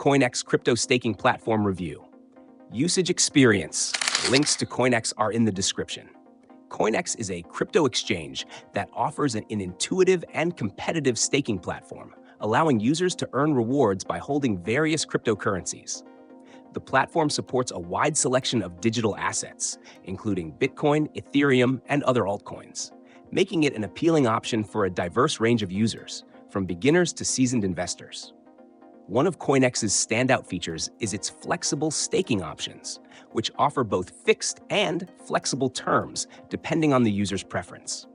CoinEx Crypto Staking Platform Review. Usage experience. Links to CoinEx are in the description. CoinEx is a crypto exchange that offers an intuitive and competitive staking platform, allowing users to earn rewards by holding various cryptocurrencies. The platform supports a wide selection of digital assets, including Bitcoin, Ethereum, and other altcoins, making it an appealing option for a diverse range of users, from beginners to seasoned investors. One of CoinEx's standout features is its flexible staking options, which offer both fixed and flexible terms depending on the user's preference.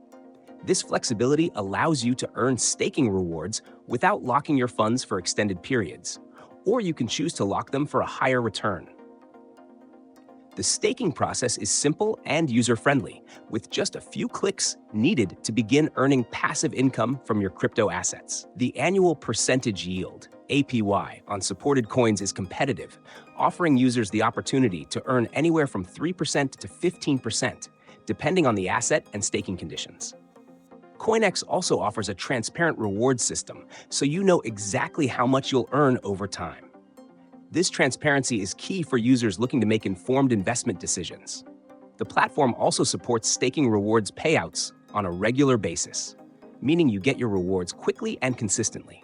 This flexibility allows you to earn staking rewards without locking your funds for extended periods, or you can choose to lock them for a higher return. The staking process is simple and user-friendly, with just a few clicks needed to begin earning passive income from your crypto assets. The annual percentage yield, APY, on supported coins is competitive, offering users the opportunity to earn anywhere from 3% to 15%, depending on the asset and staking conditions. CoinEx also offers a transparent reward system, so you know exactly how much you'll earn over time. This transparency is key for users looking to make informed investment decisions. The platform also supports staking rewards payouts on a regular basis, meaning you get your rewards quickly and consistently.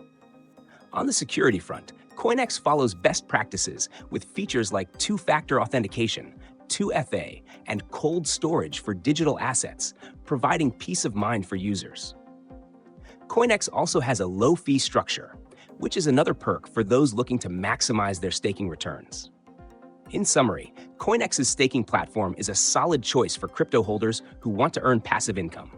On the security front, CoinEx follows best practices with features like two-factor authentication, 2FA, and cold storage for digital assets, providing peace of mind for users. CoinEx also has a low-fee structure, which is another perk for those looking to maximize their staking returns. In summary, CoinEx's staking platform is a solid choice for crypto holders who want to earn passive income.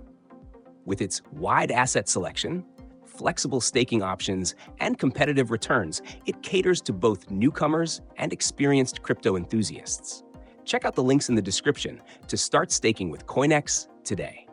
With its wide asset selection, flexible staking options, and competitive returns, it caters to both newcomers and experienced crypto enthusiasts. Check out the links in the description to start staking with CoinEx today.